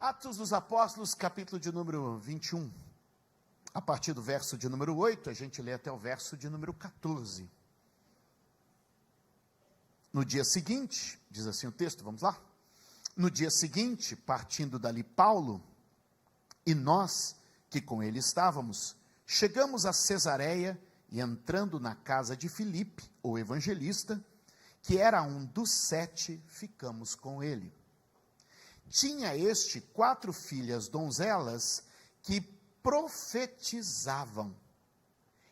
Atos dos Apóstolos, capítulo de número 21. A partir do verso de número 8, a gente lê até o verso de número 14. No dia seguinte, diz assim o texto, vamos lá? No dia seguinte, partindo dali Paulo, e nós, que com ele estávamos, chegamos a Cesareia e entrando na casa de Filipe, o evangelista, que era um dos 7, ficamos com ele. Tinha este 4 filhas donzelas que profetizavam.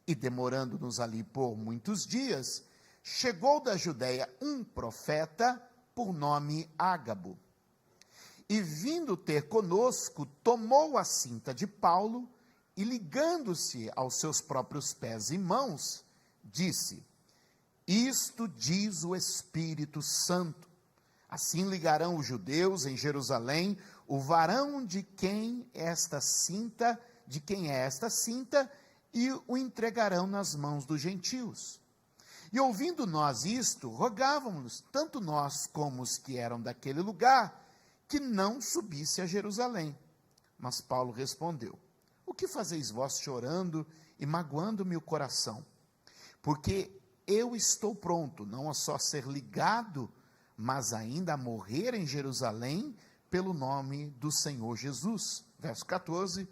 E demorando-nos ali por muitos dias, chegou da Judeia um profeta por nome Ágabo. E vindo ter conosco, tomou a cinta de Paulo e ligando-se aos seus próprios pés e mãos, disse: Isto diz o Espírito Santo. Assim ligarão os judeus em Jerusalém o varão de quem é esta cinta, e o entregarão nas mãos dos gentios. E ouvindo nós isto, rogávamos, tanto nós como os que eram daquele lugar, que não subisse a Jerusalém. Mas Paulo respondeu: O que fazeis vós chorando e magoando-me o coração? Porque eu estou pronto, não a só ser ligado, mas ainda a morrer em Jerusalém, pelo nome do Senhor Jesus. Verso 14.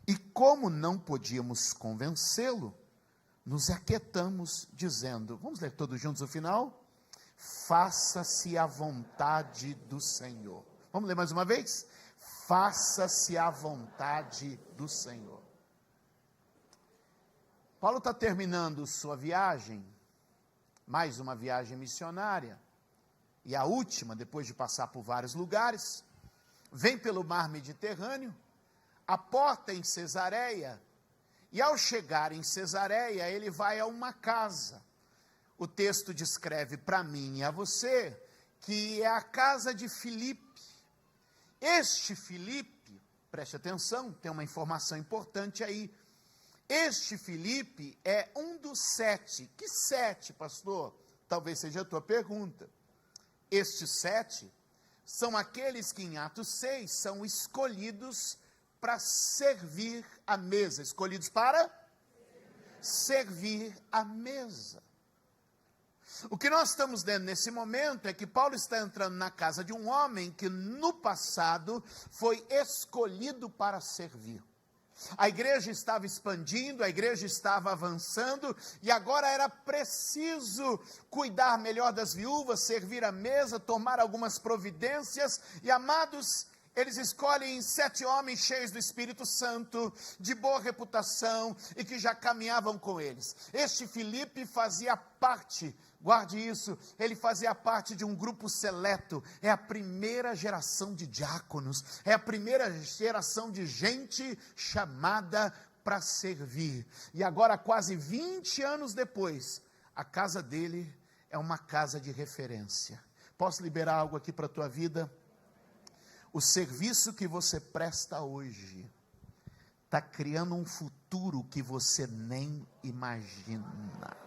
E como não podíamos convencê-lo, nos aquietamos, dizendo, vamos ler todos juntos o final? Faça-se a vontade do Senhor. Vamos ler mais uma vez? Faça-se a vontade do Senhor. Paulo está terminando sua viagem, mais uma viagem missionária, e a última, depois de passar por vários lugares, vem pelo mar Mediterrâneo, aporta em Cesareia, e ao chegar em Cesareia, ele vai a uma casa. O texto descreve para mim e a você, que é a casa de Filipe. Este Filipe, preste atenção, tem uma informação importante aí. Este Filipe é um dos 7. Que 7, pastor? Talvez seja a tua pergunta. Estes 7 são aqueles que em Atos 6 são escolhidos para servir a mesa. Escolhidos para servir a mesa. O que nós estamos vendo nesse momento é que Paulo está entrando na casa de um homem que no passado foi escolhido para servir. A igreja estava expandindo, a igreja estava avançando, e agora era preciso cuidar melhor das viúvas, servir a mesa, tomar algumas providências, e amados, eles escolhem 7 homens cheios do Espírito Santo, de boa reputação, e que já caminhavam com eles. Este Filipe fazia parte, guarde isso, ele fazia parte de um grupo seleto, é a primeira geração de diáconos, é a primeira geração de gente chamada para servir. E agora, quase 20 anos depois, a casa dele é uma casa de referência. Posso liberar algo aqui para a tua vida? O serviço que você presta hoje está criando um futuro que você nem imagina.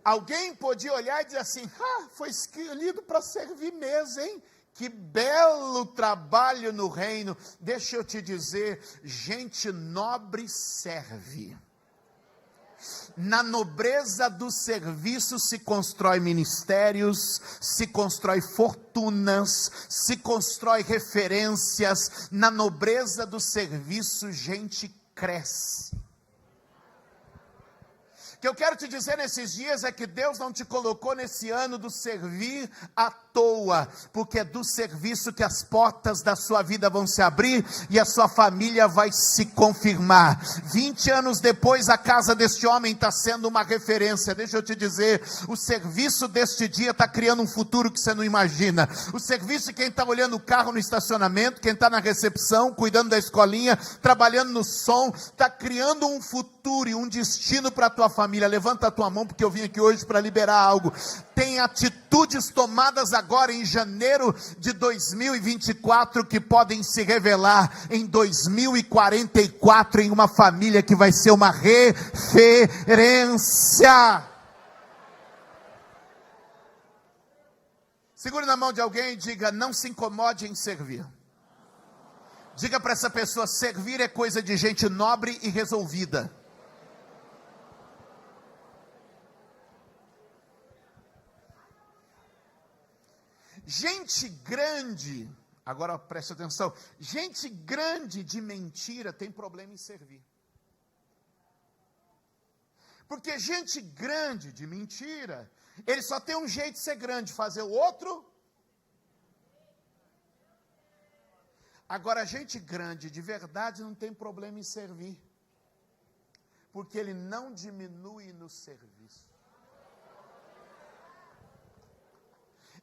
Alguém podia olhar e dizer assim, foi escolhido para servir mesa, hein? Que belo trabalho no reino. Deixa eu te dizer, gente nobre serve. Na nobreza do serviço se constrói ministérios, se constrói fortunas, se constrói referências. Na nobreza do serviço, gente cresce. O que eu quero te dizer nesses dias é que Deus não te colocou nesse ano do servir à toa, porque é do serviço que as portas da sua vida vão se abrir e a sua família vai se confirmar. 20 anos depois, a casa deste homem está sendo uma referência. Deixa eu te dizer, o serviço deste dia está criando um futuro que você não imagina. O serviço de quem está olhando o carro no estacionamento, quem está na recepção, cuidando da escolinha, trabalhando no som, está criando um futuro e um destino para a tua família. Levanta a tua mão, porque eu vim aqui hoje para liberar algo. Tem atitudes tomadas agora em janeiro de 2024 que podem se revelar em 2044 em uma família que vai ser uma referência. Segure na mão de alguém e diga: não se incomode em servir. Diga para essa pessoa: servir é coisa de gente nobre e resolvida. Gente grande, agora preste atenção, gente grande de mentira tem problema em servir. Porque gente grande de mentira, ele só tem um jeito de ser grande, fazer o outro. Agora, gente grande de verdade não tem problema em servir, porque ele não diminui no serviço.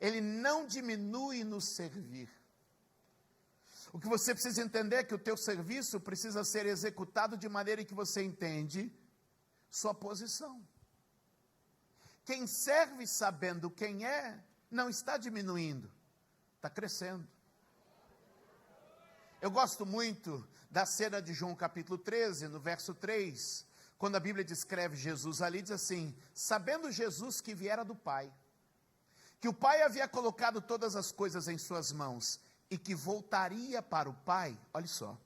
Ele não diminui no servir. O que você precisa entender é que o teu serviço precisa ser executado de maneira que você entende sua posição. Quem serve sabendo quem é, não está diminuindo, está crescendo. Eu gosto muito da cena de João capítulo 13, no verso 3, quando a Bíblia descreve Jesus ali, diz assim: sabendo Jesus que viera do Pai, que o Pai havia colocado todas as coisas em suas mãos, e que voltaria para o Pai. Olha só,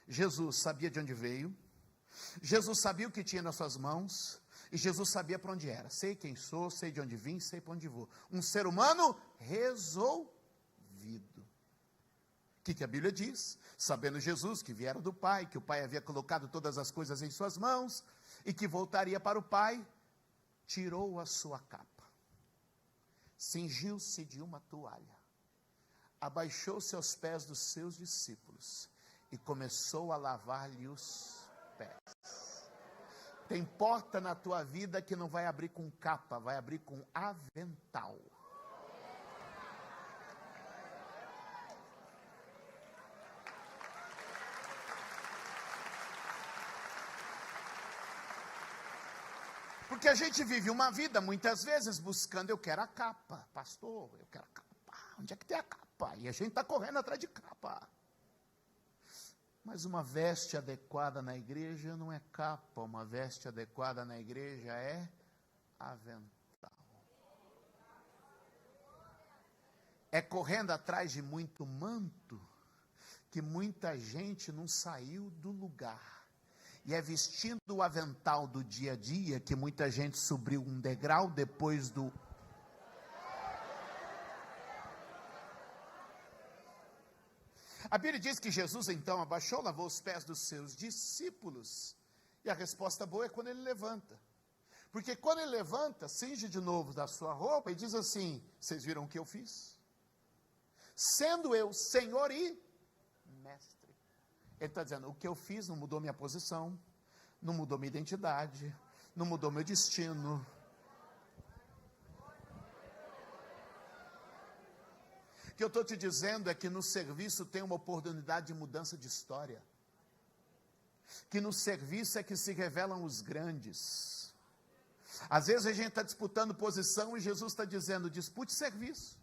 Jesus sabia de onde veio, Jesus sabia o que tinha nas suas mãos, e Jesus sabia para onde era. Sei quem sou, sei de onde vim, sei para onde vou. Um ser humano resolvido. O que a Bíblia diz? Sabendo Jesus que viera do Pai, que o Pai havia colocado todas as coisas em suas mãos, e que voltaria para o Pai, tirou a sua capa, cingiu-se de uma toalha, abaixou-se aos pés dos seus discípulos e começou a lavar-lhe os pés. Tem porta na tua vida que não vai abrir com capa, vai abrir com avental. Porque a gente vive uma vida, muitas vezes, buscando: eu quero a capa, pastor, eu quero a capa, onde é que tem a capa? E a gente está correndo atrás de capa. Mas uma veste adequada na igreja não é capa, uma veste adequada na igreja é avental. É correndo atrás de muito manto, que muita gente não saiu do lugar. E é vestindo o avental do dia a dia que muita gente subiu um degrau depois do... A Bíblia diz que Jesus então abaixou, lavou os pés dos seus discípulos. E a resposta boa é quando ele levanta. Porque quando ele levanta, cinge de novo da sua roupa e diz assim: vocês viram o que eu fiz? Sendo eu Senhor e Mestre. Ele está dizendo: o que eu fiz não mudou minha posição, não mudou minha identidade, não mudou meu destino. O que eu estou te dizendo é que no serviço tem uma oportunidade de mudança de história. Que no serviço é que se revelam os grandes. Às vezes a gente está disputando posição e Jesus está dizendo: dispute serviço.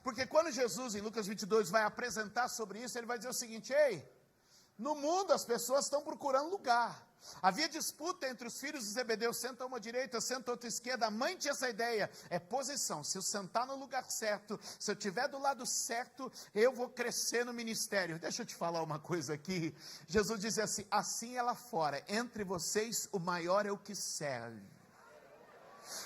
Porque quando Jesus, em Lucas 22, vai apresentar sobre isso, ele vai dizer o seguinte: ei, no mundo as pessoas estão procurando lugar. Havia disputa entre os filhos de Zebedeu: senta uma direita, senta outra esquerda. A mãe tinha essa ideia, é posição. Se eu sentar no lugar certo, se eu estiver do lado certo, eu vou crescer no ministério. Deixa eu te falar uma coisa aqui. Jesus diz assim: assim é lá fora, entre vocês o maior é o que serve.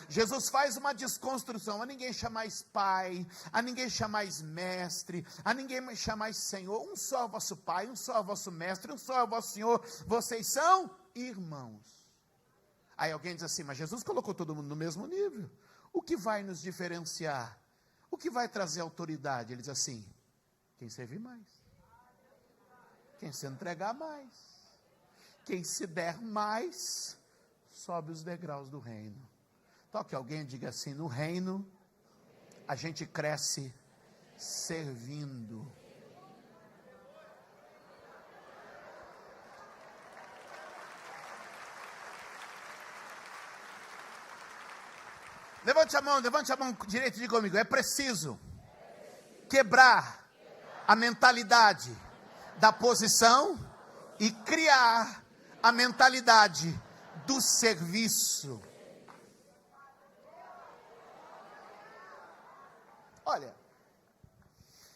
Jesus faz uma desconstrução: a ninguém chamais pai, a ninguém chamais mestre, a ninguém chamais senhor. Um só é o vosso pai, um só é o vosso mestre, um só é o vosso senhor. Vocês são irmãos. Aí alguém diz assim: mas Jesus colocou todo mundo no mesmo nível. O que vai nos diferenciar? O que vai trazer autoridade? Ele diz assim: quem servir mais, quem se entregar mais, quem se der mais, sobe os degraus do reino. Toque alguém e diga assim: no reino a gente cresce servindo. Levante a mão direita e diga comigo: é preciso quebrar a mentalidade da posição e criar a mentalidade do serviço. Olha,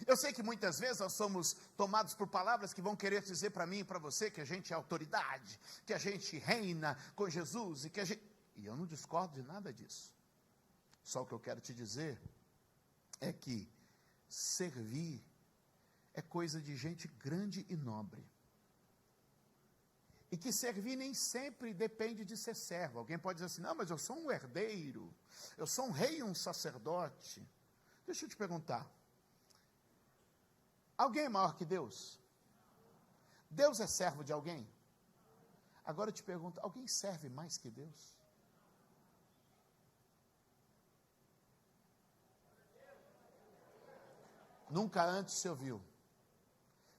eu sei que muitas vezes nós somos tomados por palavras que vão querer dizer para mim e para você que a gente é autoridade, que a gente reina com Jesus e que a gente... E eu não discordo de nada disso. Só o que eu quero te dizer é que servir é coisa de gente grande e nobre. E que servir nem sempre depende de ser servo. Alguém pode dizer assim, não, mas eu sou um herdeiro, eu sou um rei e um sacerdote. Deixa eu te perguntar, alguém é maior que Deus? Deus é servo de alguém? Agora eu te pergunto, alguém serve mais que Deus? Nunca antes se ouviu,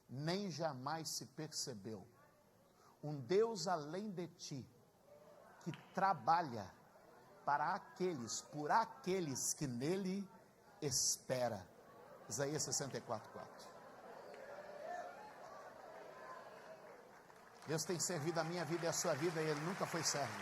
nem jamais se percebeu um Deus além de ti, que trabalha para aqueles, por aqueles que nele espera. Isaías 64:4. Deus tem servido a minha vida e a sua vida, e Ele nunca foi servo.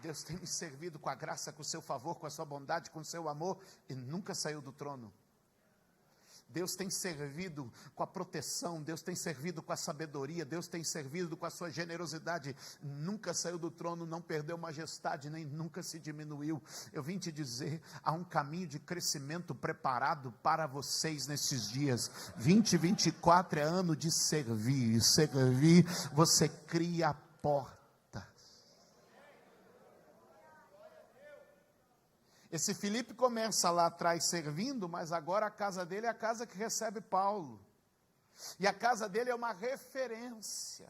Deus tem me servido com a graça, com o seu favor, com a sua bondade, com o seu amor, e nunca saiu do trono. Deus tem servido com a proteção, Deus tem servido com a sabedoria, Deus tem servido com a sua generosidade, nunca saiu do trono, não perdeu majestade, nem nunca se diminuiu. Eu vim te dizer, há um caminho de crescimento preparado para vocês nesses dias. 2024 é ano de servir, você cria a porta. Esse Filipe começa lá atrás servindo, mas agora a casa dele é a casa que recebe Paulo. E a casa dele é uma referência.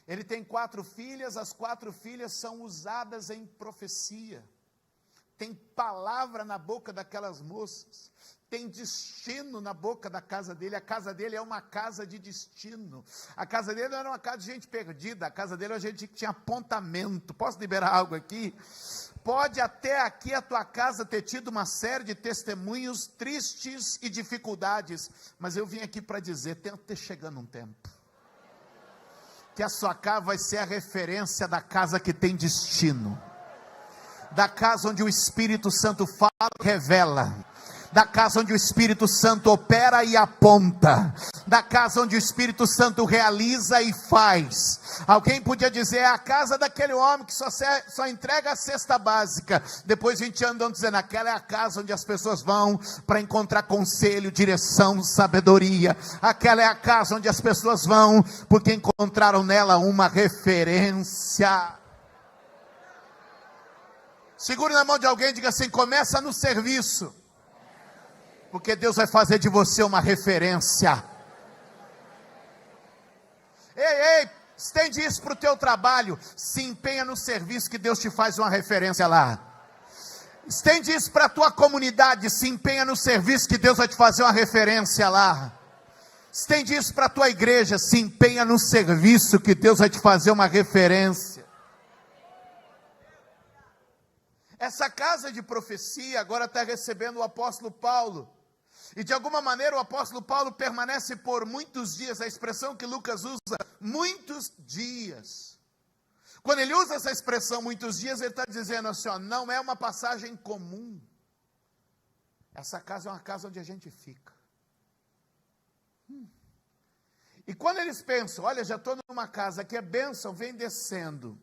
Ele tem 4 filhas, as 4 filhas são usadas em profecia. Tem palavra na boca daquelas moças. Tem destino na boca da casa dele. A casa dele é uma casa de destino. A casa dele não era uma casa de gente perdida. A casa dele era gente que tinha apontamento. Posso liberar algo aqui? Pode até aqui a tua casa ter tido uma série de testemunhos tristes e dificuldades, mas eu vim aqui para dizer, ter chegando um tempo, que a sua casa vai ser a referência da casa que tem destino, da casa onde o Espírito Santo fala e revela, da casa onde o Espírito Santo opera e aponta, da casa onde o Espírito Santo realiza e faz. Alguém podia dizer, é a casa daquele homem que só entrega a cesta básica. Depois 20 anos andam dizendo, aquela é a casa onde as pessoas vão para encontrar conselho, direção, sabedoria. Aquela é a casa onde as pessoas vão porque encontraram nela uma referência. Segure na mão de alguém e diga assim, começa no serviço, porque Deus vai fazer de você uma referência. Ei, estende isso para o teu trabalho, se empenha no serviço que Deus te faz uma referência lá. Estende isso para a tua comunidade, se empenha no serviço que Deus vai te fazer uma referência lá. Estende isso para a tua igreja, se empenha no serviço que Deus vai te fazer uma referência. Essa casa de profecia agora está recebendo o apóstolo Paulo. E de alguma maneira o apóstolo Paulo permanece por muitos dias, a expressão que Lucas usa, muitos dias. Quando ele usa essa expressão, muitos dias, ele está dizendo assim, ó, não é uma passagem comum. Essa casa é uma casa onde a gente fica. E quando eles pensam, olha, já estou numa casa que é bênção, vem descendo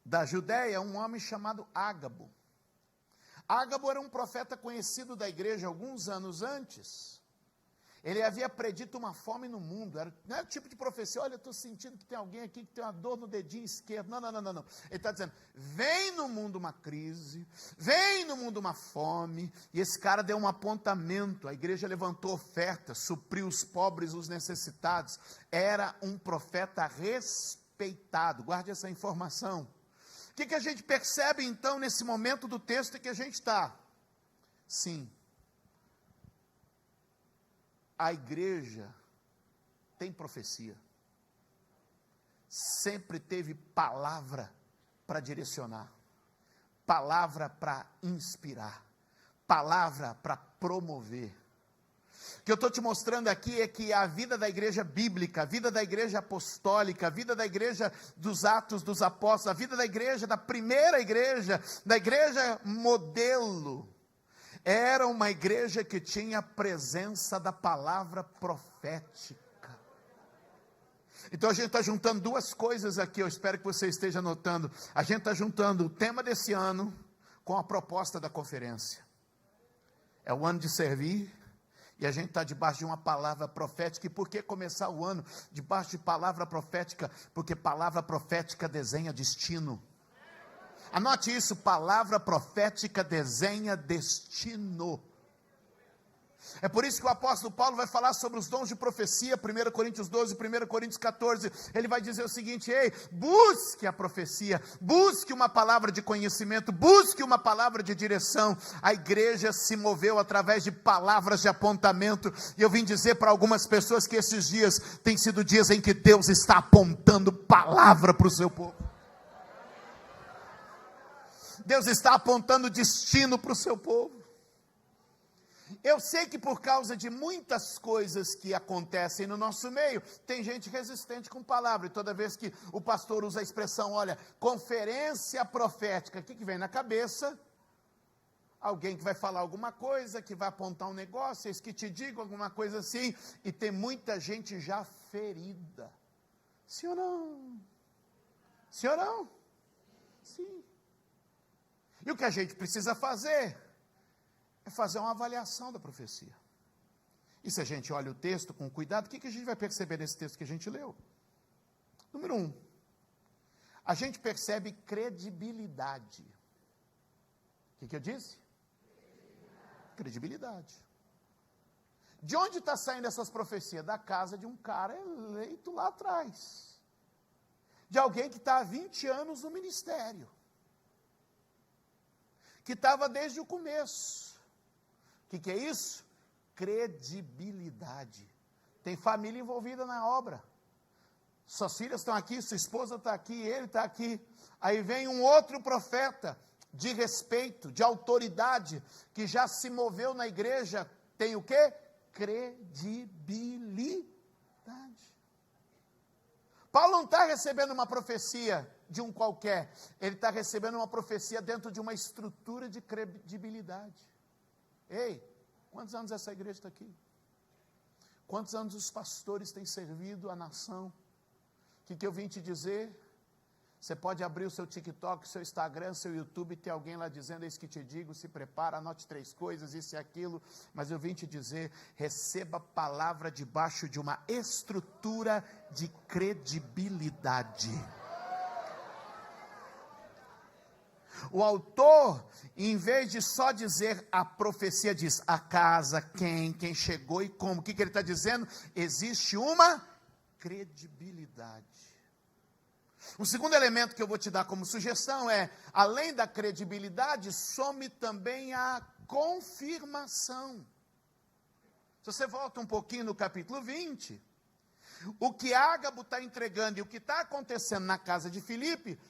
da Judéia um homem chamado Ágabo. Ágabo era um profeta conhecido da igreja alguns anos antes. Ele havia predito uma fome no mundo. Não era o tipo de profecia, olha, eu estou sentindo que tem alguém aqui que tem uma dor no dedinho esquerdo. Não. Ele está dizendo, vem no mundo uma crise, vem no mundo uma fome. E esse cara deu um apontamento, a igreja levantou oferta, supriu os pobres, os necessitados. Era um profeta respeitado, guarde essa informação. O que a gente percebe então nesse momento do texto em que a gente está? Sim, a igreja tem profecia, sempre teve palavra para direcionar, palavra para inspirar, palavra para promover. O que eu estou te mostrando aqui é que a vida da igreja bíblica, a vida da igreja apostólica, a vida da igreja dos Atos dos Apóstolos, a vida da igreja, da primeira igreja, da igreja modelo, era uma igreja que tinha a presença da palavra profética. Então a gente está juntando duas coisas aqui, eu espero que você esteja notando. A gente está juntando o tema desse ano com a proposta da conferência. É o ano de servir, e a gente está debaixo de uma palavra profética. E por que começar o ano debaixo de palavra profética? Porque palavra profética desenha destino. Anote isso, palavra profética desenha destino. É por isso que o apóstolo Paulo vai falar sobre os dons de profecia, 1 Coríntios 12, 1 Coríntios 14, ele vai dizer o seguinte: ei, busque a profecia, busque uma palavra de conhecimento, busque uma palavra de direção. A igreja se moveu através de palavras de apontamento, e eu vim dizer para algumas pessoas que esses dias têm sido dias em que Deus está apontando palavra para o seu povo. Deus está apontando destino para o seu povo. Eu sei que por causa de muitas coisas que acontecem no nosso meio, tem gente resistente com palavra, e toda vez que o pastor usa a expressão, olha, conferência profética, o que vem na cabeça? Alguém que vai falar alguma coisa, que vai apontar um negócio, eis que te digo, alguma coisa assim, e tem muita gente já ferida. Sim ou não? Sim ou não? Sim. E o que a gente precisa fazer é fazer uma avaliação da profecia. E se a gente olha o texto com cuidado, o que a gente vai perceber nesse texto que a gente leu? Número 1, a gente percebe credibilidade. O que eu disse? Credibilidade. De onde está saindo essas profecias? Da casa de um cara eleito lá atrás. De alguém que está há 20 anos no ministério. Que estava desde o começo. O que é isso? Credibilidade. Tem família envolvida na obra. Suas filhas estão aqui, sua esposa está aqui, ele está aqui. Aí vem um outro profeta de respeito, de autoridade, que já se moveu na igreja. Tem o quê? Credibilidade. Paulo não está recebendo uma profecia de um qualquer. Ele está recebendo uma profecia dentro de uma estrutura de credibilidade. Ei, quantos anos essa igreja está aqui? Quantos anos os pastores têm servido a nação? O que eu vim te dizer? Você pode abrir o seu TikTok, seu Instagram, seu YouTube, e ter alguém lá dizendo, eis que te digo, se prepara, anote 3 coisas, isso e aquilo, mas eu vim te dizer, receba a palavra debaixo de uma estrutura de credibilidade. O autor, em vez de só dizer a profecia, diz a casa, quem chegou e como. O que ele está dizendo? Existe uma credibilidade. O segundo elemento que eu vou te dar como sugestão é, além da credibilidade, some também a confirmação. Se você volta um pouquinho no capítulo 20, o que Ágabo está entregando e o que está acontecendo na casa de Filipe,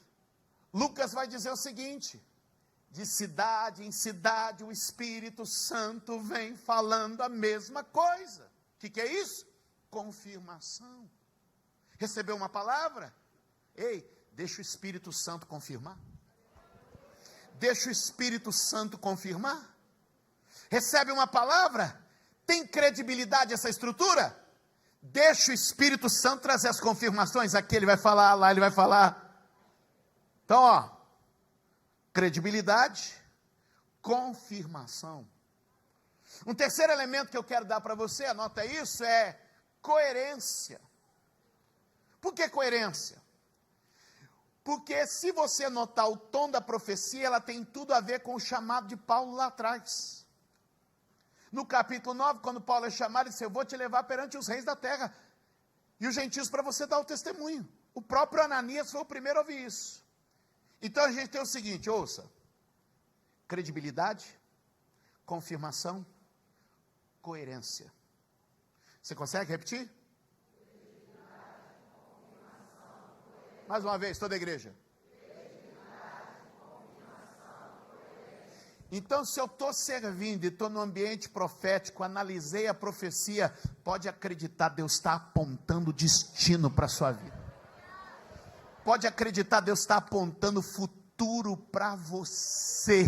Lucas vai dizer o seguinte: de cidade em cidade o Espírito Santo vem falando a mesma coisa. O que é isso? Confirmação. Recebeu uma palavra? Ei, deixa o Espírito Santo confirmar. Deixa o Espírito Santo confirmar. Recebe uma palavra? Tem credibilidade essa estrutura? Deixa o Espírito Santo trazer as confirmações. Aqui ele vai falar, lá ele vai falar. Então, credibilidade, confirmação. Um terceiro elemento que eu quero dar para você, anota isso, é coerência. Por que coerência? Porque se você notar o tom da profecia, ela tem tudo a ver com o chamado de Paulo lá atrás. No capítulo 9, quando Paulo é chamado, ele disse, eu vou te levar perante os reis da terra e os gentios para você dar o testemunho. O próprio Ananias foi o primeiro a ouvir isso. Então a gente tem o seguinte, ouça, credibilidade, confirmação, coerência. Você consegue repetir? Mais uma vez, toda a igreja. Então, se eu estou servindo e estou no ambiente profético, analisei a profecia, pode acreditar, Deus está apontando destino para a sua vida. Pode acreditar, Deus está apontando futuro para você.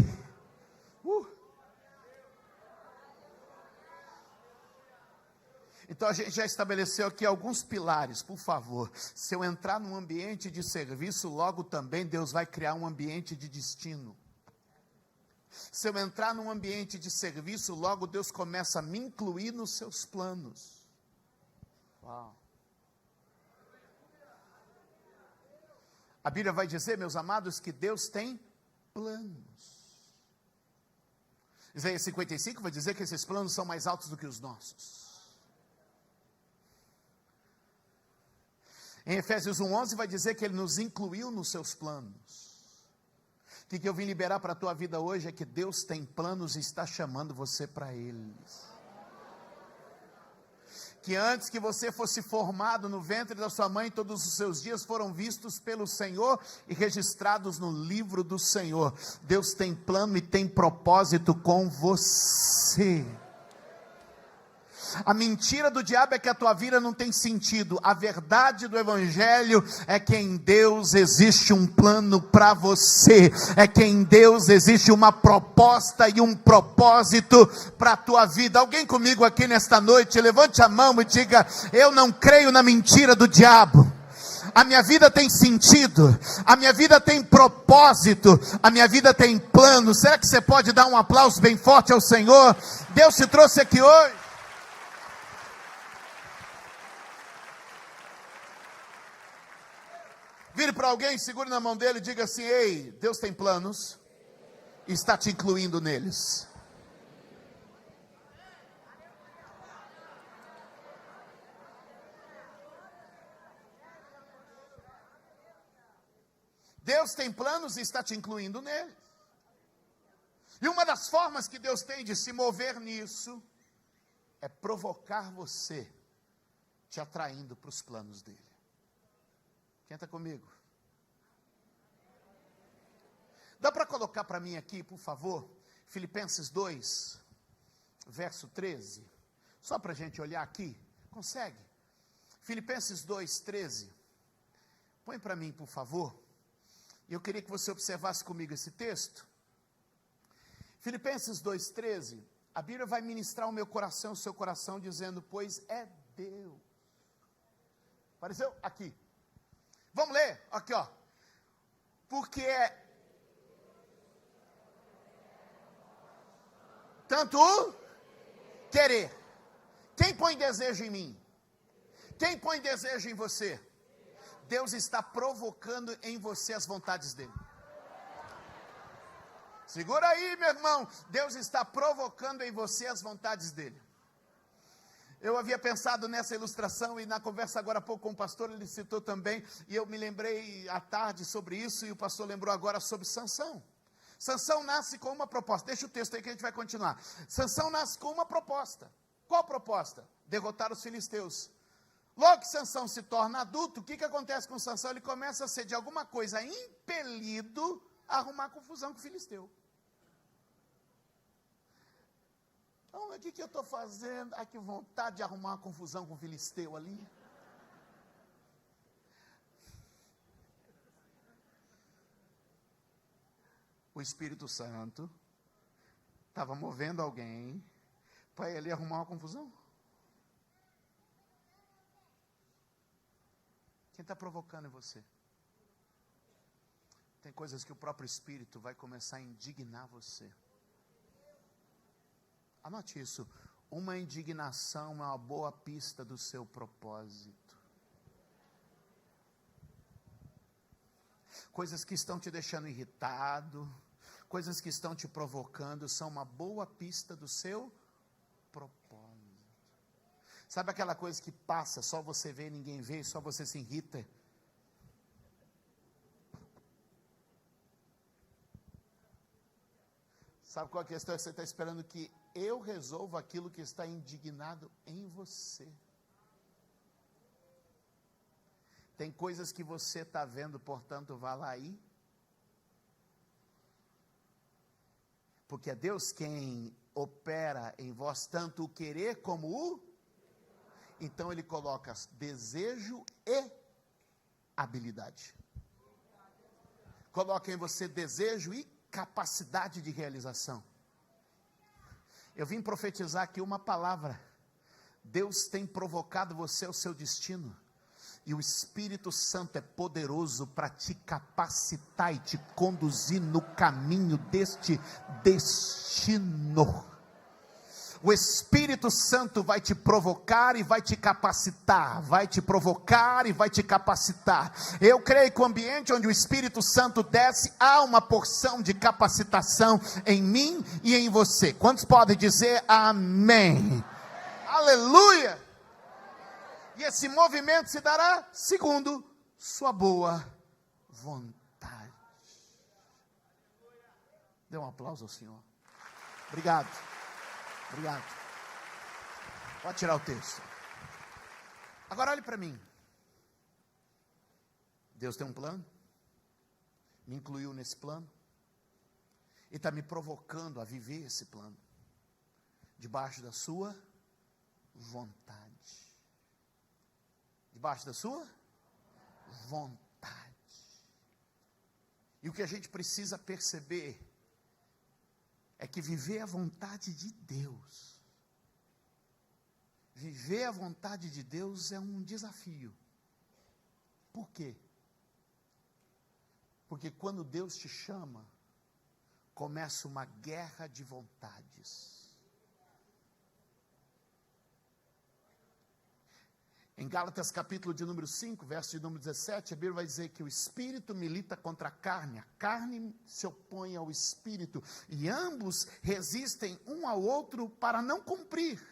Então a gente já estabeleceu aqui alguns pilares, por favor. Se eu entrar num ambiente de serviço, logo também Deus vai criar um ambiente de destino. Se eu entrar num ambiente de serviço, logo Deus começa a me incluir nos seus planos. Uau. A Bíblia vai dizer, meus amados, que Deus tem planos. Isaías 55 vai dizer que esses planos são mais altos do que os nossos. Em Efésios 1:11 vai dizer que Ele nos incluiu nos seus planos. O que eu vim liberar para a tua vida hoje é que Deus tem planos e está chamando você para eles. Que antes que você fosse formado no ventre da sua mãe, todos os seus dias foram vistos pelo Senhor e registrados no livro do Senhor. Deus tem plano e tem propósito com você. A mentira do diabo é que a tua vida não tem sentido. A verdade do evangelho é que em Deus existe um plano para você. É que em Deus existe uma proposta e um propósito para a tua vida. Alguém comigo aqui nesta noite, levante a mão e diga: eu não creio na mentira do diabo. A minha vida tem sentido, a minha vida tem propósito, a minha vida tem plano. Será que você pode dar um aplauso bem forte ao Senhor? Deus te trouxe aqui hoje. Vire para alguém, segure na mão dele e diga assim: ei, Deus tem planos e está te incluindo neles. Deus tem planos e está te incluindo neles. E uma das formas que Deus tem de se mover nisso é provocar você, te atraindo para os planos dele. Quem está comigo? Dá para colocar para mim aqui, por favor, Filipenses 2, verso 13. Só para a gente olhar aqui. Consegue? Filipenses 2, 13. Põe para mim, por favor. E eu queria que você observasse comigo esse texto. Filipenses 2, 13. A Bíblia vai ministrar o meu coração, o seu coração, dizendo: pois é Deus. Apareceu? Aqui. Vamos ler? Aqui, ó. Porque é tanto querer. Quem põe desejo em mim? Quem põe desejo em você? Deus está provocando em você as vontades dele. Segura aí, meu irmão. Deus está provocando em você as vontades dele. Eu havia pensado nessa ilustração e na conversa agora há pouco com o pastor, ele citou também, e eu me lembrei à tarde sobre isso, e o pastor lembrou agora sobre Sansão. Sansão nasce com uma proposta. Deixa o texto aí que a gente vai continuar. Sansão nasce com uma proposta. Qual proposta? Derrotar os filisteus. Logo que Sansão se torna adulto, o que acontece com Sansão? Ele começa a ser de alguma coisa impelido a arrumar confusão com o filisteu. Então, o que eu estou fazendo? Ai, que vontade de arrumar uma confusão com o filisteu ali. O Espírito Santo estava movendo alguém para ele arrumar uma confusão. Quem está provocando em você? Tem coisas que o próprio Espírito vai começar a indignar você. Anote isso. Uma indignação é uma boa pista do seu propósito. Coisas que estão te deixando irritado, coisas que estão te provocando, são uma boa pista do seu propósito. Sabe aquela coisa que passa, só você vê e ninguém vê, só você se irrita? Sabe qual é a questão? Você está esperando que eu resolva aquilo que está indignado em você. Tem coisas que você está vendo, portanto, vá lá aí. Porque é Deus quem opera em vós tanto o querer como o... Então ele coloca desejo e habilidade. Coloca em você desejo e capacidade de realização. Eu vim profetizar aqui uma palavra. Deus tem provocado você ao seu destino. E o Espírito Santo é poderoso para te capacitar e te conduzir no caminho deste destino. O Espírito Santo vai te provocar e vai te capacitar, vai te provocar e vai te capacitar. Eu creio que o ambiente onde o Espírito Santo desce, há uma porção de capacitação em mim e em você. Quantos podem dizer amém? Aleluia! E esse movimento se dará segundo sua boa vontade. Dê um aplauso ao Senhor. Obrigado. Obrigado. Pode tirar o texto. Agora olhe para mim. Deus tem um plano. Me incluiu nesse plano. E está me provocando a viver esse plano. Debaixo da sua vontade. Debaixo da sua vontade. E o que a gente precisa perceber é que viver a vontade de Deus, viver a vontade de Deus é um desafio. Por quê? Porque quando Deus te chama, começa uma guerra de vontades. Em Gálatas capítulo de número 5, verso de número 17, a Bíblia vai dizer que o Espírito milita contra a carne se opõe ao Espírito, e ambos resistem um ao outro para não cumprir.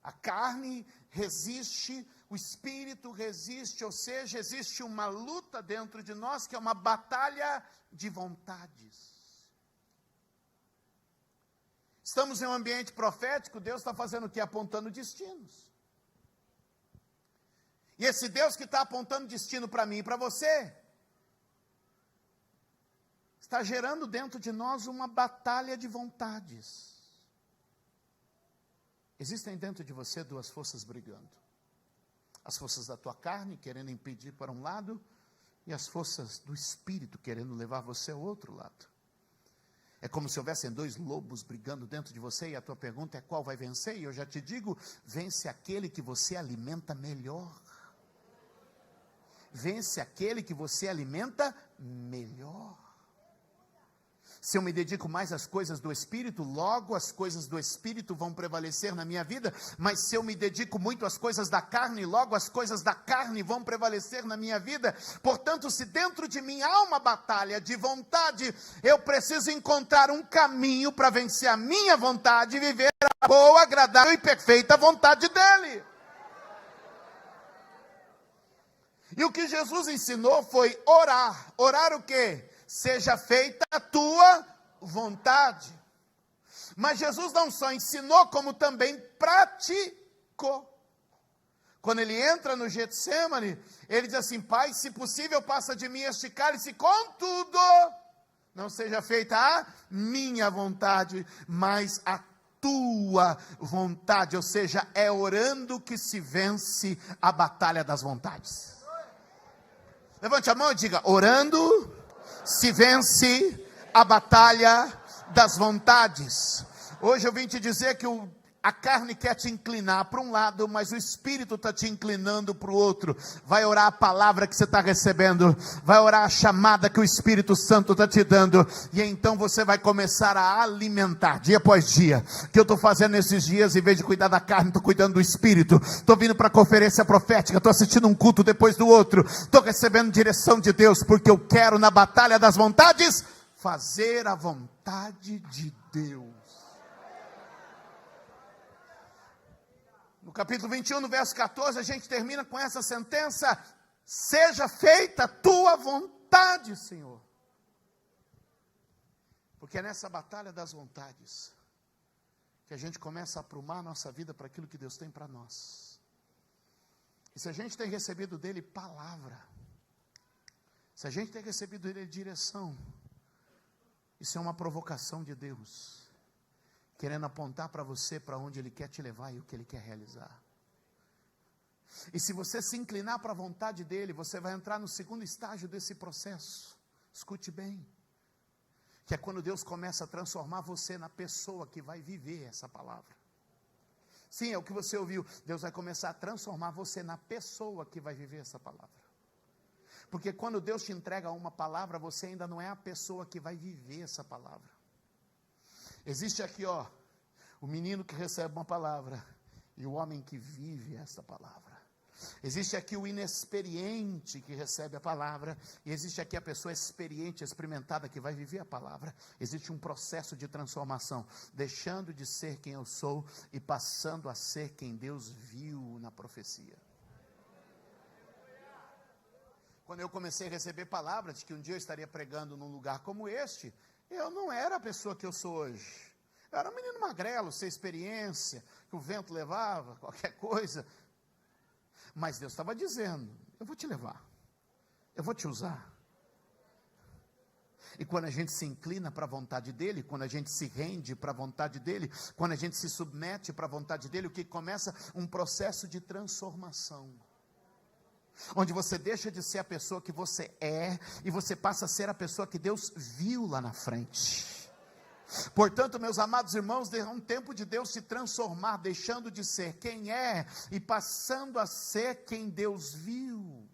A carne resiste, o Espírito resiste, ou seja, existe uma luta dentro de nós, que é uma batalha de vontades. Estamos em um ambiente profético, Deus está fazendo o quê? Apontando destinos. E esse Deus que está apontando destino para mim e para você, está gerando dentro de nós uma batalha de vontades. Existem dentro de você duas forças brigando. As forças da tua carne querendo impedir para um lado, e as forças do Espírito querendo levar você ao outro lado. É como se houvessem dois lobos brigando dentro de você, e a tua pergunta é qual vai vencer? E eu já te digo, vence aquele que você alimenta melhor. Vence aquele que você alimenta melhor. Se eu me dedico mais às coisas do Espírito, logo as coisas do Espírito vão prevalecer na minha vida. Mas se eu me dedico muito às coisas da carne, logo as coisas da carne vão prevalecer na minha vida. Portanto, se dentro de mim há uma batalha de vontade, eu preciso encontrar um caminho para vencer a minha vontade e viver a boa, agradável e perfeita vontade dEle. E o que Jesus ensinou foi orar. Orar o quê? Seja feita a tua vontade. Mas Jesus não só ensinou, como também praticou. Quando ele entra no Getsemane, ele diz assim: Pai, se possível, passa de mim este cálice, contudo, não seja feita a minha vontade, mas a tua vontade. Ou seja, é orando que se vence a batalha das vontades. Levante a mão e diga: orando se vence a batalha das vontades. Hoje eu vim te dizer que a carne quer te inclinar para um lado, mas o Espírito está te inclinando para o outro. Vai orar a palavra que você está recebendo, vai orar a chamada que o Espírito Santo está te dando, e então você vai começar a alimentar, dia após dia. O que eu estou fazendo nesses dias, em vez de cuidar da carne, estou cuidando do Espírito. Estou vindo para a conferência profética, estou assistindo um culto depois do outro, estou recebendo direção de Deus, porque eu quero, na batalha das vontades, fazer a vontade de Deus. No capítulo 21, no verso 14, a gente termina com essa sentença: seja feita a tua vontade, Senhor. Porque é nessa batalha das vontades que a gente começa a aprumar a nossa vida para aquilo que Deus tem para nós. E se a gente tem recebido dele palavra, se a gente tem recebido dele direção, Isso é uma provocação de Deus, querendo apontar para você, para onde Ele quer te levar e o que Ele quer realizar. E se você se inclinar para a vontade dEle, você vai entrar no segundo estágio desse processo. Escute bem, que é quando Deus começa a transformar você na pessoa que vai viver essa palavra. Sim, é o que você ouviu, Deus vai começar a transformar você na pessoa que vai viver essa palavra. Porque quando Deus te entrega uma palavra, você ainda não é a pessoa que vai viver essa palavra. Existe aqui, o menino que recebe uma palavra e o homem que vive essa palavra. Existe aqui o inexperiente que recebe a palavra, e existe aqui a pessoa experiente, experimentada, que vai viver a palavra. Existe um processo de transformação, deixando de ser quem eu sou e passando a ser quem Deus viu na profecia. Quando eu comecei a receber palavras de que um dia eu estaria pregando num lugar como este, eu não era a pessoa que eu sou hoje. Eu era um menino magrelo, sem experiência, que o vento levava, qualquer coisa. Mas Deus estava dizendo, eu vou te levar, eu vou te usar. E quando a gente se inclina para a vontade dEle, quando a gente se rende para a vontade dEle, quando a gente se submete para a vontade dEle, o que começa? Um processo de transformação. Onde você deixa de ser a pessoa que você é, e você passa a ser a pessoa que Deus viu lá na frente. Portanto, meus amados irmãos, é um tempo de Deus se transformar, deixando de ser quem é e passando a ser quem Deus viu.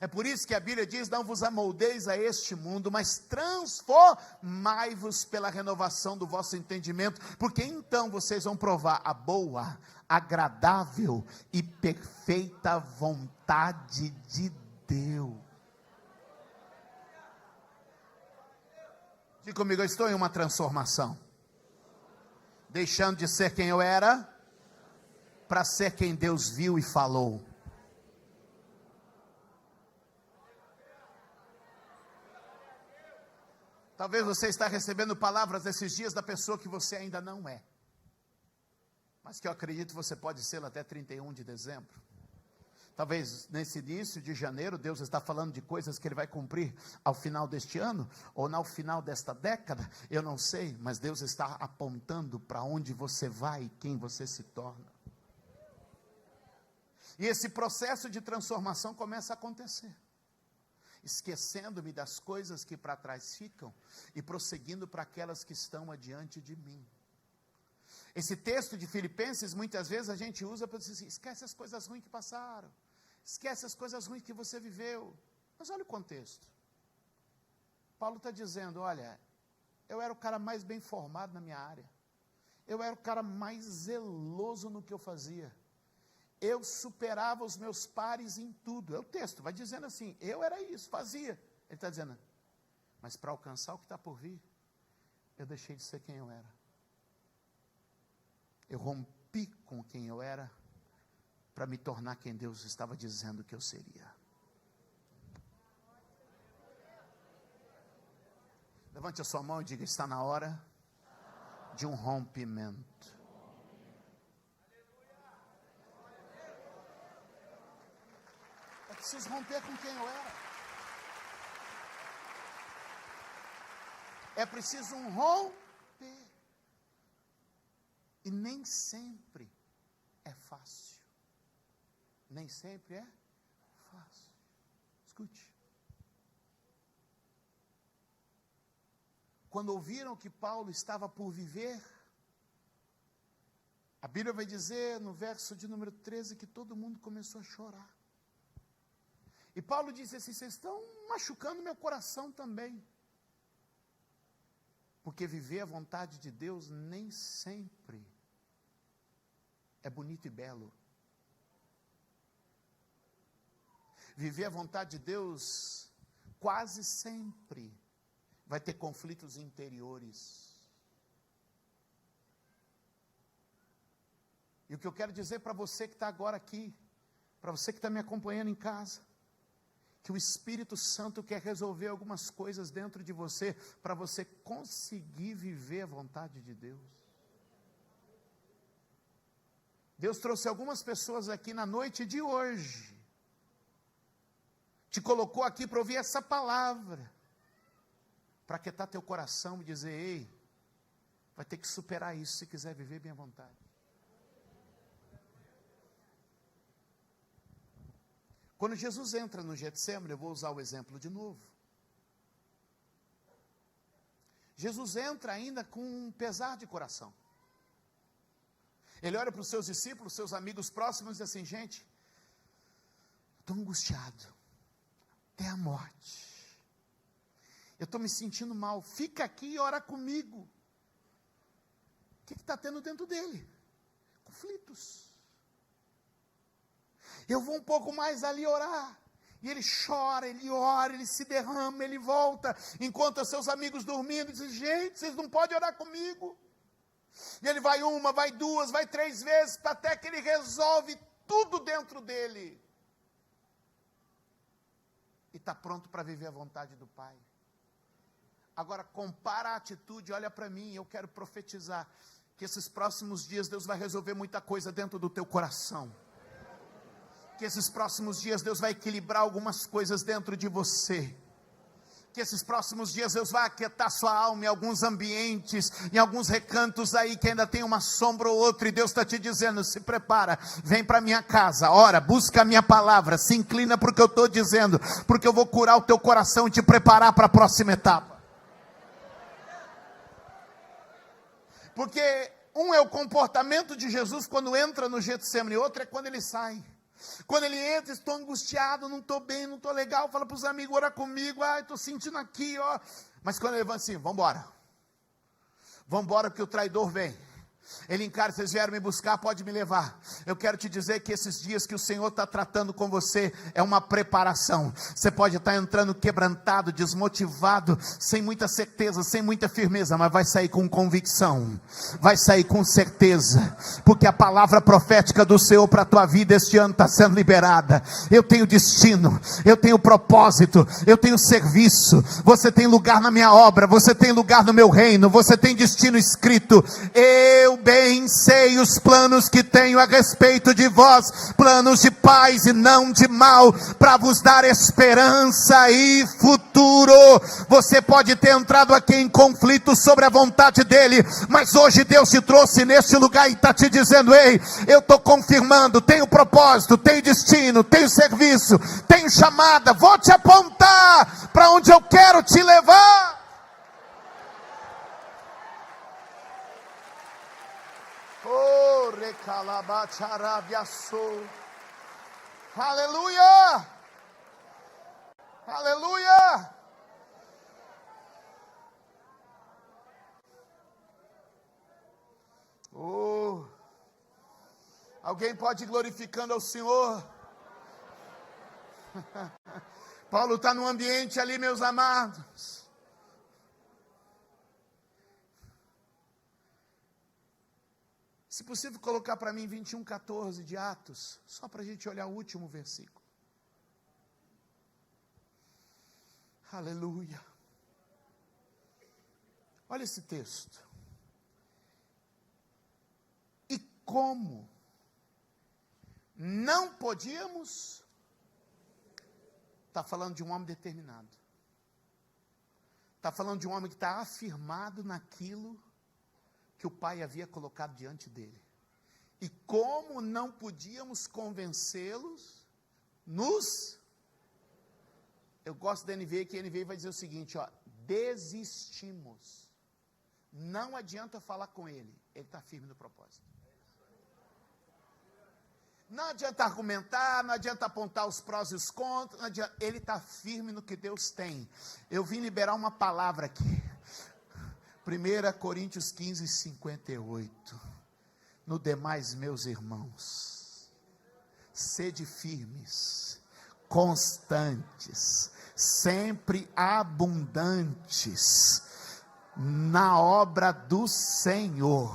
É por isso que a Bíblia diz, não vos amoldeis a este mundo, mas transformai-vos pela renovação do vosso entendimento, porque então vocês vão provar a boa, agradável e perfeita vontade de Deus. Diga comigo, eu estou em uma transformação. Deixando de ser quem eu era, para ser quem Deus viu e falou. Talvez você está recebendo palavras esses dias da pessoa que você ainda não é. Mas que eu acredito que você pode ser até 31 de dezembro. Talvez nesse início de janeiro, Deus está falando de coisas que Ele vai cumprir ao final deste ano, ou no final desta década, eu não sei, mas Deus está apontando para onde você vai e quem você se torna. E esse processo de transformação começa a acontecer, esquecendo-me das coisas que para trás ficam, e prosseguindo para aquelas que estão adiante de mim. Esse texto de Filipenses, muitas vezes a gente usa para dizer assim, esquece as coisas ruins que passaram, esquece as coisas ruins que você viveu. Mas olha o contexto. Paulo está dizendo, olha, eu era o cara mais bem formado na minha área, eu era o cara mais zeloso no que eu fazia, eu superava os meus pares em tudo. É o texto, vai dizendo assim, eu era isso, fazia. Ele está dizendo, mas para alcançar o que está por vir, eu deixei de ser quem eu era. Eu rompi com quem eu era, para me tornar quem Deus estava dizendo que eu seria. Levante a sua mão e diga, está na hora de um rompimento. Eu preciso romper com quem eu era. É preciso um romper. E nem sempre é fácil. Nem sempre é fácil. Escute. Quando ouviram que Paulo estava por viver, a Bíblia vai dizer no verso de número 13 que todo mundo começou a chorar. E Paulo disse assim, vocês estão machucando meu coração também. Porque viver a vontade de Deus nem sempre é bonito e belo. Viver a vontade de Deus quase sempre vai ter conflitos interiores. E o que eu quero dizer para você que está agora aqui, para você que está me acompanhando em casa, que o Espírito Santo quer resolver algumas coisas dentro de você, para você conseguir viver a vontade de Deus. Deus trouxe algumas pessoas aqui na noite de hoje, te colocou aqui para ouvir essa palavra, para aquietar teu coração e dizer: ei, vai ter que superar isso se quiser viver bem à vontade. Quando Jesus entra no Getsemane, eu vou usar o exemplo de novo. Jesus entra ainda com um pesar de coração. Ele olha para os seus discípulos, seus amigos próximos, e diz assim: gente, estou angustiado, até a morte. Eu estou me sentindo mal, fica aqui e ora comigo. O que está tendo dentro dele? Conflitos. Eu vou um pouco mais ali orar. E ele chora, ele ora, ele se derrama, ele volta, encontra seus amigos dormindo, e diz: gente, vocês não podem orar comigo. E ele vai uma, vai duas, vai três vezes, até que ele resolve tudo dentro dele. E está pronto para viver a vontade do Pai. Agora compara a atitude, olha para mim, eu quero profetizar que esses próximos dias Deus vai resolver muita coisa dentro do teu coração. Que esses próximos dias Deus vai equilibrar algumas coisas dentro de você. Que esses próximos dias Deus vai aquietar sua alma em alguns ambientes, em alguns recantos aí que ainda tem uma sombra ou outra, e Deus está te dizendo: se prepara, vem para minha casa, ora, busca a minha palavra, se inclina para o que eu estou dizendo, porque eu vou curar o teu coração e te preparar para a próxima etapa. Porque um é o comportamento de Jesus quando entra no Getsemane, outro é quando ele sai. Quando ele entra: estou angustiado, não estou bem, não estou legal, fala para os amigos: ora comigo, estou sentindo aqui, ó. Mas quando ele levanta assim: vamos embora porque o traidor vem. Ele encara: vocês vieram me buscar, pode me levar. Eu quero te dizer que esses dias que o Senhor está tratando com você é uma preparação. Você pode estar entrando quebrantado, desmotivado, sem muita certeza, sem muita firmeza, mas vai sair com convicção, vai sair com certeza, porque a palavra profética do Senhor para a tua vida este ano está sendo liberada. Eu tenho destino, eu tenho propósito, eu tenho serviço. Você tem lugar na minha obra, você tem lugar no meu reino, você tem destino escrito. Eu bem sei os planos que tenho a respeito de vós, planos de paz e não de mal, para vos dar esperança e futuro. Você pode ter entrado aqui em conflito sobre a vontade dele, mas hoje Deus te trouxe neste lugar e está te dizendo: ei, eu estou confirmando, tenho propósito, tenho destino, tenho serviço, tenho chamada, vou te apontar para onde eu quero te levar. Oh, recalabacharabiaçou. Aleluia! Aleluia! Oh, alguém pode ir glorificando ao Senhor? Paulo está num ambiente ali, meus amados. Se possível, colocar para mim 21:14 de Atos, só para a gente olhar o último versículo. Aleluia. Olha esse texto. E como não podíamos, está falando de um homem determinado. Está falando de um homem que está afirmado naquilo que o Pai havia colocado diante dele. E como não podíamos convencê-los, eu gosto da NVI, que a NVI vai dizer o seguinte, desistimos. Não adianta falar com ele está firme no propósito. Não adianta argumentar, não adianta apontar os prós e os contras, ele está firme no que Deus tem. Eu vim liberar uma palavra aqui. 1 Coríntios 15:58. No demais, meus irmãos, sede firmes, constantes, sempre abundantes na obra do Senhor,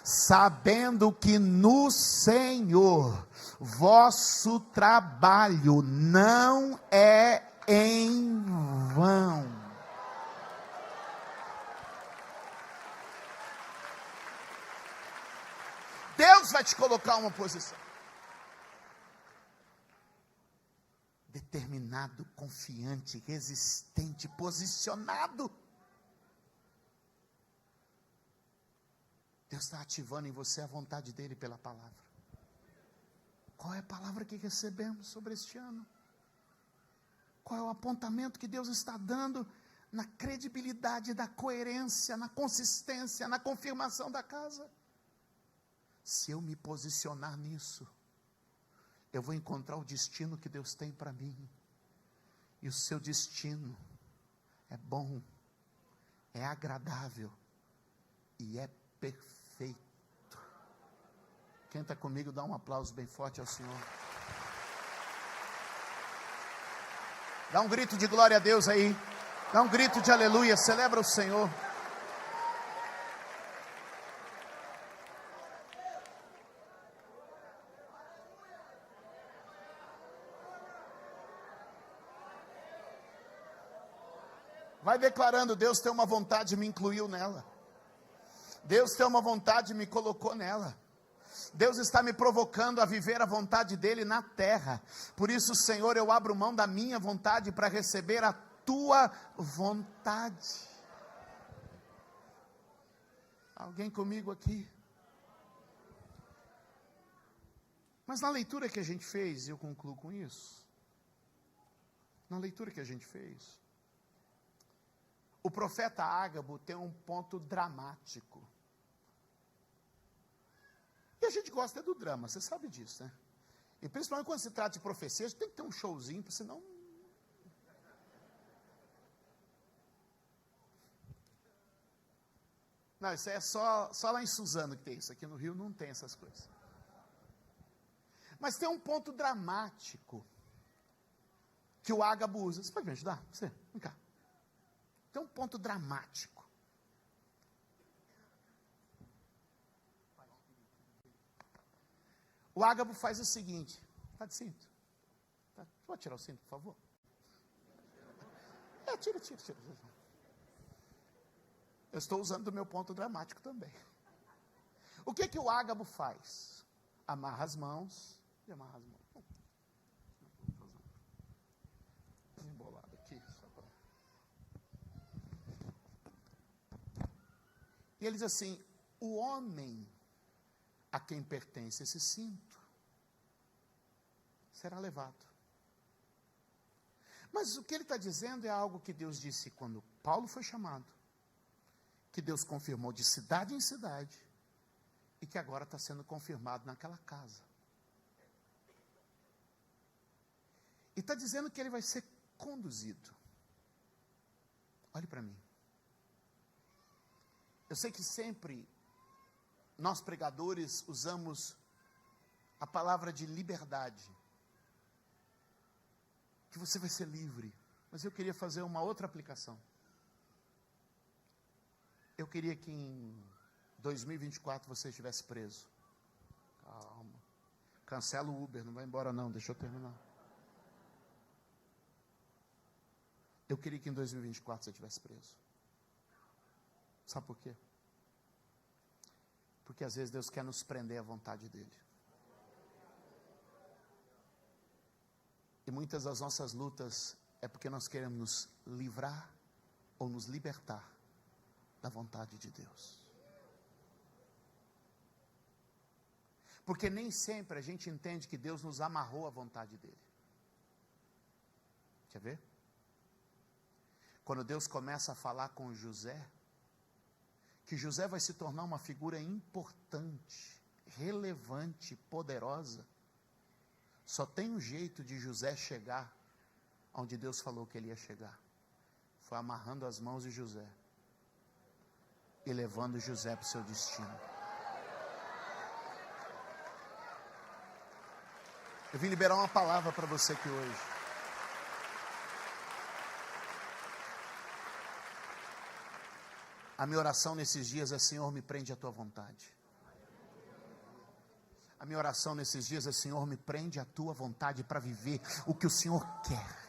sabendo que no Senhor vosso trabalho não é em vão. Deus vai te colocar uma posição. Determinado, confiante, resistente, posicionado. Deus está ativando em você a vontade dele pela palavra. Qual é a palavra que recebemos sobre este ano? Qual é o apontamento que Deus está dando na credibilidade da coerência, na consistência, na confirmação da casa? Se eu me posicionar nisso, eu vou encontrar o destino que Deus tem para mim. E o seu destino é bom, é agradável e é perfeito. Quem está comigo, dá um aplauso bem forte ao Senhor. Dá um grito de glória a Deus aí. Dá um grito de aleluia, celebra o Senhor. Vai declarando: Deus tem uma vontade e me incluiu nela. Deus tem uma vontade e me colocou nela. Deus está me provocando a viver a vontade dele na terra. Por isso, Senhor, eu abro mão da minha vontade para receber a tua vontade. Alguém comigo aqui? Mas na leitura que a gente fez, e eu concluo com isso, na leitura que a gente fez, o profeta Ágabo tem um ponto dramático. E a gente gosta do drama, você sabe disso, né? E principalmente quando se trata de profecia, a gente tem que ter um showzinho, senão... Não, isso aí é só lá em Suzano que tem isso. Aqui no Rio não tem essas coisas. Mas tem um ponto dramático que o Ágabo usa. Você pode me ajudar? Você, vem cá. Tem um ponto dramático. O Ágabo faz o seguinte. Está de cinto? Tá. Pode tirar o cinto, por favor? Tira. Eu estou usando do meu ponto dramático também. O que o Ágabo faz? Amarra as mãos. E amarra as mãos. Embolado aqui. Só pra... E ele diz assim: o homem a quem pertence esse cinto será levado. Mas o que ele está dizendo é algo que Deus disse quando Paulo foi chamado, que Deus confirmou de cidade em cidade, e que agora está sendo confirmado naquela casa. E está dizendo que ele vai ser conduzido. Olhe para mim. Eu sei que sempre nós pregadores usamos a palavra de liberdade, que você vai ser livre, mas eu queria fazer uma outra aplicação. Eu queria que em 2024 você estivesse preso. Calma. Cancela o Uber, não vai embora não, deixa eu terminar. Eu queria que em 2024 você estivesse preso. Sabe por quê? Porque às vezes Deus quer nos prender à vontade dEle. E muitas das nossas lutas é porque nós queremos nos livrar ou nos libertar da vontade de Deus. Porque nem sempre a gente entende que Deus nos amarrou à vontade dEle. Quer ver? Quando Deus começa a falar com José, que José vai se tornar uma figura importante, relevante, poderosa, só tem um jeito de José chegar onde Deus falou que ele ia chegar. Foi amarrando as mãos de José e levando José para o seu destino. Eu vim liberar uma palavra para você aqui hoje. A minha oração nesses dias é: Senhor, me prende à tua vontade. A minha oração nesses dias é: Senhor, me prende à tua vontade para viver o que o Senhor quer.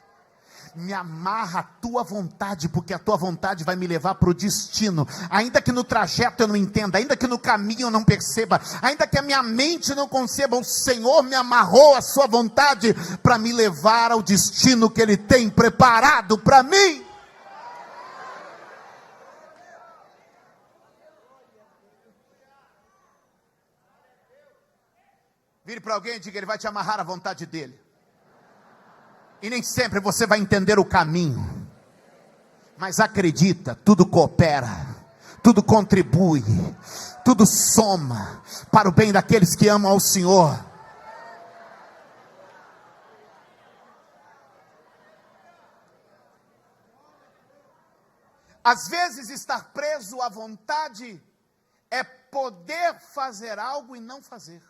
Me amarra à tua vontade, porque a tua vontade vai me levar para o destino. Ainda que no trajeto eu não entenda, ainda que no caminho eu não perceba, ainda que a minha mente não conceba, o Senhor me amarrou à sua vontade para me levar ao destino que Ele tem preparado para mim. Vire para alguém e diga: Ele vai te amarrar à vontade dEle. E nem sempre você vai entender o caminho, mas acredita, tudo coopera, tudo contribui, tudo soma para o bem daqueles que amam ao Senhor. Às vezes estar preso à vontade é poder fazer algo e não fazer.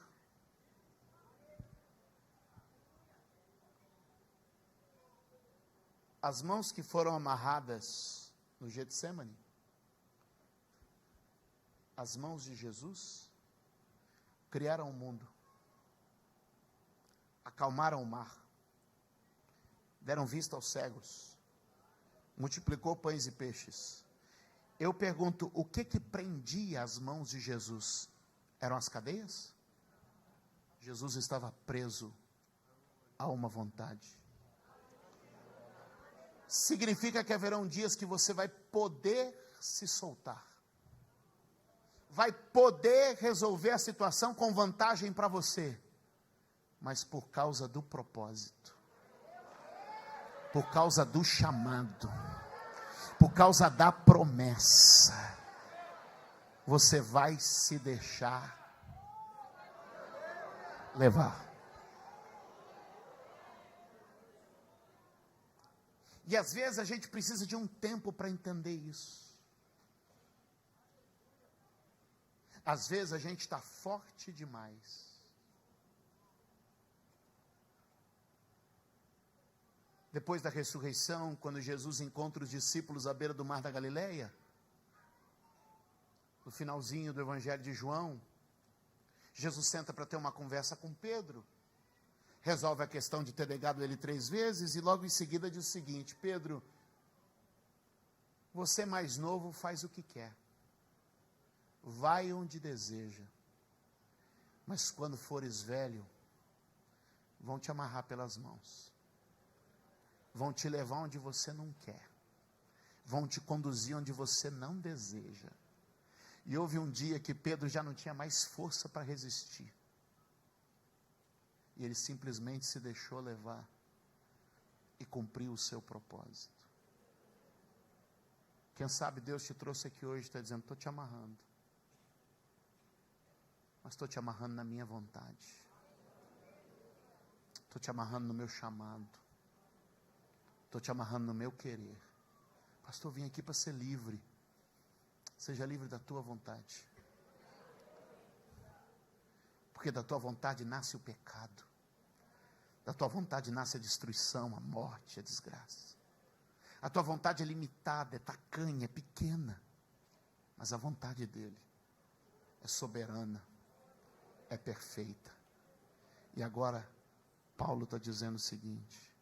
As mãos que foram amarradas no Getsemane, as mãos de Jesus, criaram o mundo, acalmaram o mar, deram vista aos cegos, multiplicou pães e peixes. Eu pergunto, o que prendia as mãos de Jesus? Eram as cadeias? Jesus estava preso a uma vontade. Significa que haverão dias que você vai poder se soltar, vai poder resolver a situação com vantagem para você, mas por causa do propósito, por causa do chamado, por causa da promessa, você vai se deixar levar. E às vezes a gente precisa de um tempo para entender isso. Às vezes a gente está forte demais. Depois da ressurreição, quando Jesus encontra os discípulos à beira do mar da Galileia, no finalzinho do Evangelho de João, Jesus senta para ter uma conversa com Pedro, resolve a questão de ter negado ele 3 vezes, e logo em seguida diz o seguinte: Pedro, você mais novo faz o que quer, vai onde deseja, mas quando fores velho, vão te amarrar pelas mãos, vão te levar onde você não quer, vão te conduzir onde você não deseja. E houve um dia que Pedro já não tinha mais força para resistir, e ele simplesmente se deixou levar e cumpriu o seu propósito. Quem sabe Deus te trouxe aqui hoje e está dizendo: estou te amarrando, mas estou te amarrando na minha vontade, estou te amarrando no meu chamado, estou te amarrando no meu querer. Pastor, vim aqui para ser livre. Seja livre da tua vontade, porque da tua vontade nasce o pecado, da tua vontade nasce a destruição, a morte, a desgraça. A tua vontade é limitada, é tacanha, é pequena, mas a vontade dele é soberana, é perfeita. E agora Paulo está dizendo o seguinte,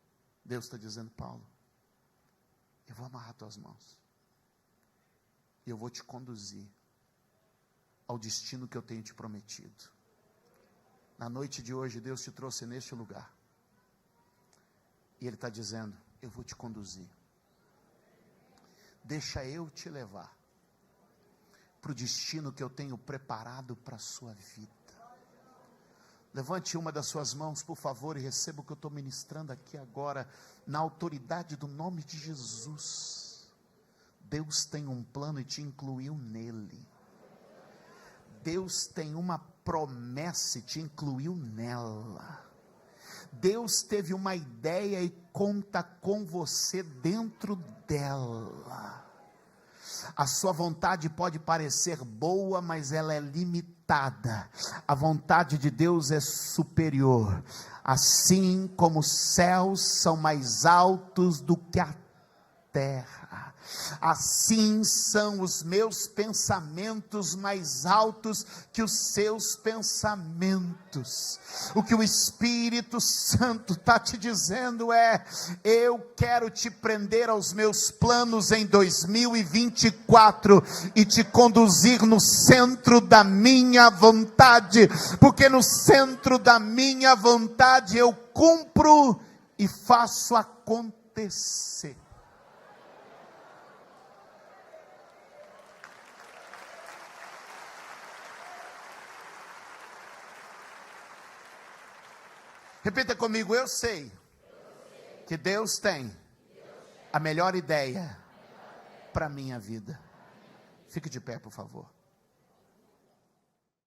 Deus está dizendo: Paulo, eu vou amarrar tuas mãos, e eu vou te conduzir ao destino que eu tenho te prometido. Na noite de hoje, Deus te trouxe neste lugar, e Ele está dizendo: eu vou te conduzir, deixa eu te levar para o destino que eu tenho preparado para a sua vida. Levante uma das suas mãos, por favor, e receba o que eu estou ministrando aqui agora, na autoridade do nome de Jesus. Deus tem um plano e te incluiu nele. Deus tem uma promessa e te incluiu nela. Deus teve uma ideia e conta com você dentro dela. A sua vontade pode parecer boa, mas ela é limitada. A vontade de Deus é superior. Assim como os céus são mais altos do que a terra, assim são os meus pensamentos mais altos que os seus pensamentos. O que o Espírito Santo está te dizendo é: eu quero te prender aos meus planos em 2024 e te conduzir no centro da minha vontade, porque no centro da minha vontade eu cumpro e faço acontecer. Repita comigo: eu sei que Deus tem a melhor ideia para a minha vida. Fique de pé, por favor.